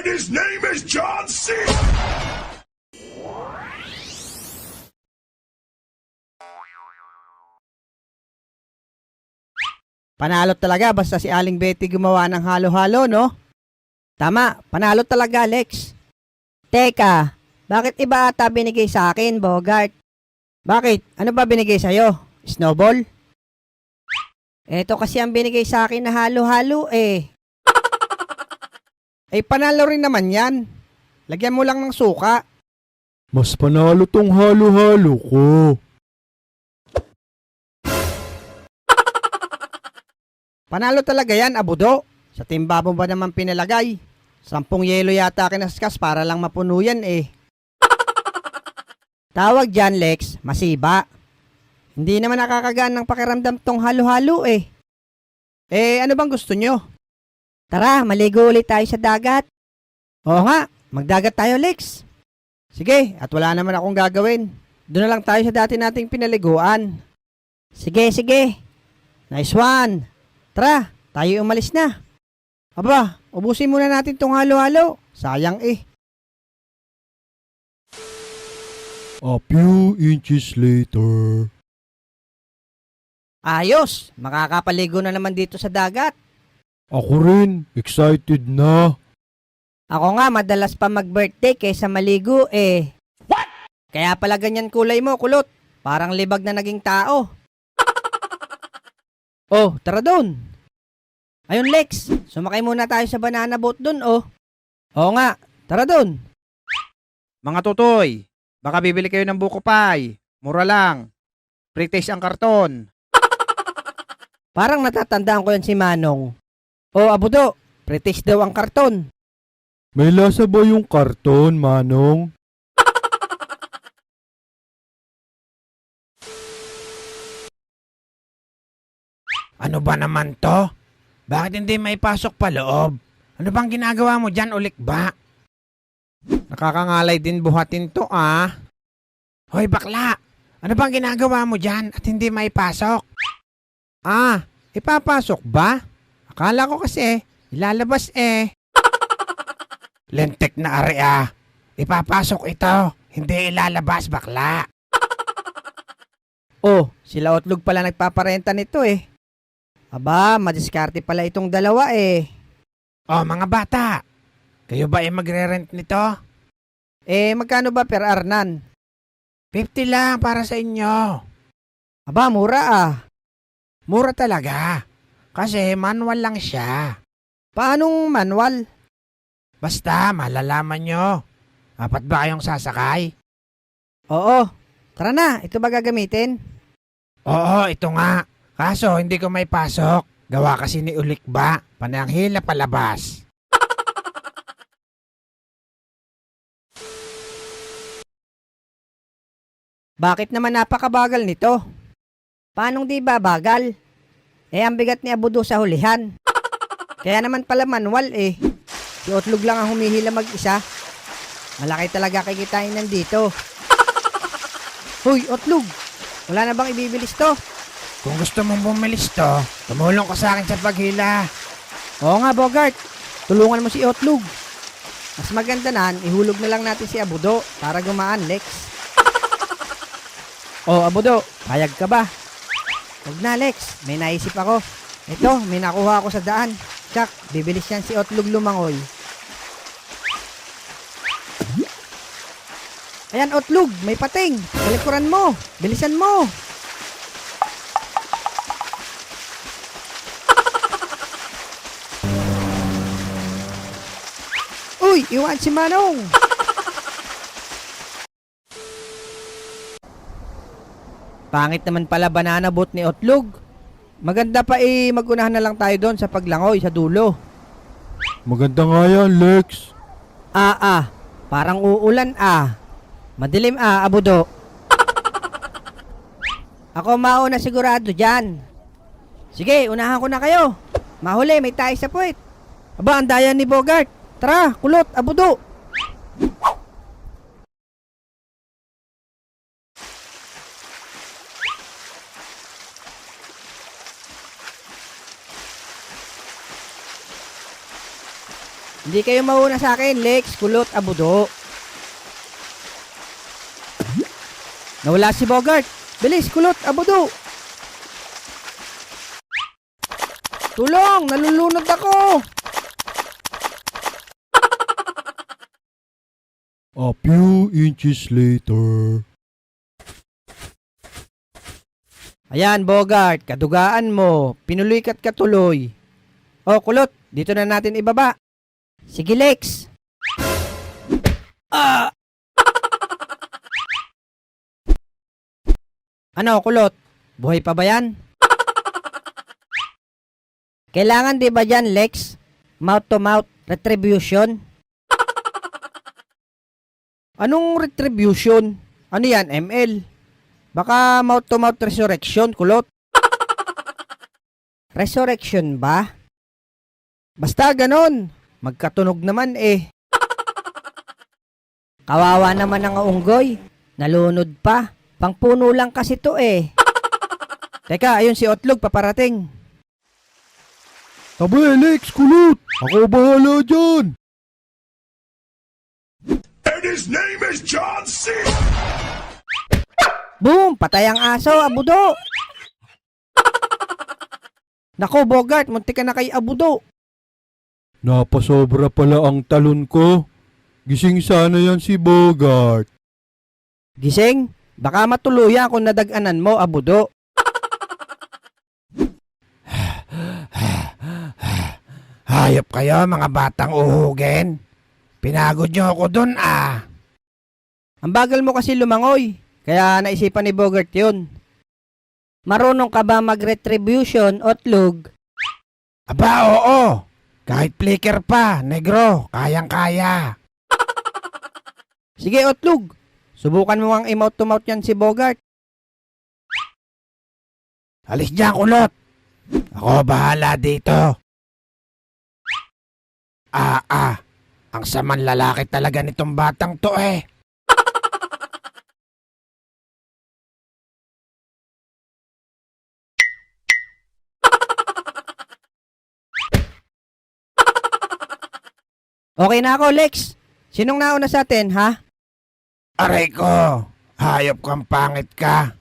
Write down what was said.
his name is John C. Panalo talaga basta si Aling Betty gumawa ng halo-halo, no? Tama, panalo talaga, Lex. Teka, bakit iba ata binigay sa akin, Bogart? Bakit? Ano ba binigay sa'yo? Snowball? Eto kasi ang binigay sa akin na halo-halo eh. Eh, panalo rin naman yan. Lagyan mo lang ng suka. Mas panalo tong halo-halo ko. Panalo talaga yan, abudo. Sa timba mo ba naman pinalagay? 10 yelo yata kinaskas para lang mapuno yan eh. Tawag dyan, Lex, masiba. Hindi naman nakakagaan ng pakiramdam tong halo-halo eh. Eh, ano bang gusto nyo? Tara, maligo ulit tayo sa dagat. Oo nga, magdagat tayo, Lex. Sige, at wala naman akong gagawin. Doon na lang tayo sa dati nating pinaliguan. Sige, sige. Nice one. Tara, tayo umalis na. Aba, ubusin muna natin tong halo-halo. Sayang eh. A few inches later. Ayos, makakapaligo na naman dito sa dagat. Ako rin, excited na. Ako nga, madalas pa mag-birthday kaysa maligo eh. What? Kaya pala ganyan kulay mo, kulot. Parang libag na naging tao. Oh, tara doon. Ayun, Lex, sumakay muna tayo sa banana boat doon, oh. Oo nga, tara doon. Mga tutoy, baka bibili kayo ng buko pie. Mura lang. Pre-taste ang karton. Parang natatandaan ko yan si Manong. Oh, abudo, pre-taste daw ang karton. May lasa ba yung karton, Manong? Ano ba naman to? Bakit hindi may pasok pa loob? Ano bang ginagawa mo dyan, ulikba? Nakakangalay din buhatin to, ah. Hoy, bakla! Ano bang ginagawa mo dyan at hindi may pasok? Ah, ipapasok ba? Akala ko kasi, ilalabas eh. Lentek na area. Ipapasok ito, hindi ilalabas, bakla. Oh, sila Otlog pala nagpaparenta nito eh. Aba, madiskarte pala itong dalawa eh. Oh, mga bata, kayo ba ay magre-rent nito? Eh, magkano ba per arnan? 50 lang para sa inyo. Aba, mura ah. Mura talaga. Kasi manual lang siya. Paanong manual? Basta, malalaman nyo. Apat ba kayong sasakay? Oo. Tara na, ito ba gagamitin? Oo, ito nga. Kaso, hindi ko may pasok. Gawa kasi ni Ulikba. Pananghila palabas. Bakit naman napakabagal nito? Paanong di ba bagal? Eh, ang bigat ni Abudo sa hulihan. Kaya naman pala manual eh. Si Otlog lang ang humihila mag-isa. Malaki talaga kikitain nandito. Hoy, Otlog! Wala na bang ibibilis to? Kung gusto mong bumilis to, tumulong ka sa akin sa paghila. Oo nga, Bogart. Tulungan mo si Otlog. Mas maganda na, ihulog na lang natin si Abudo para gumaan, Lex. Oh, Abudo, payag ka ba? Huwag na, Lex. May naisip ako. Ito, may nakuha ako sa daan. Tsak, bibilis yan si Otlog lumangoy. Ayan, Otlog, may pating. Kalikuran mo. Bilisan mo. Uy, iwan si Manong. Pangit naman pala banana boat ni Otlog. Maganda pa magunahan na lang tayo doon sa paglangoy sa dulo. Maganda nga yan, Lex. Parang uulan Madilim Abudo. Ako mauna sigurado dyan. Sige, unahan ko na kayo. Mahuli, may tayo sa puwet. Aba, ang daya ni Bogart. Tara, kulot, Abudo. Hindi Hindi kayo mauna sa akin, Lex, Kulot, Abudo. Nawala si Bogart. Bilis, Kulot, Abudo. Tulong! Nalulunod ako! A few inches later. Ayan, Bogart, kadugaan mo. Pinuloy ka't katuloy. Oh, Kulot, dito na natin ibaba. Sige, Lex. Ah! Ano, Kulot? Buhay pa ba yan? Kailangan di ba dyan, Lex? Mouth-to-mouth retribution? Anong retribution? Ano yan, ML? Baka mouth-to-mouth resurrection, Kulot. Resurrection ba? Basta ganon. Magkatunog naman eh. Kawawa naman ang unggoy. Nalunod pa. Pangpuno lang kasi to eh. Teka, ayun si Otlog paparating. Tabi, Lex, Kulot. Ako bahala dyan. And his name is John C. Boom! Patay ang aso, Abudo! Nako, Bogart, munti ka na kay Abudo. Napasobra pala ang talon ko. Gising sana yan si Bogart. Gising, baka matuluyan kung nadaganan mo, Abudo. Hayop kayo, mga batang uhugin. Pinagod nyo ako dun ah. Ang bagal mo kasi lumangoy, kaya naisipan ni Bogart yun. Marunong ka ba mag-retribution, Otlog? Aba, oo. Kahit flicker pa, negro, kayang-kaya. Sige, Otlog. Subukan mo ang i-mouth-to-mouth yan si Bogart. Alis dyan, Kulot. Ako bahala dito. Ang saman lalaki talaga nitong batang to eh. Okay na ako, Lex. Sinong nauna sa atin, ha? Aray ko, hayop kang pangit ka.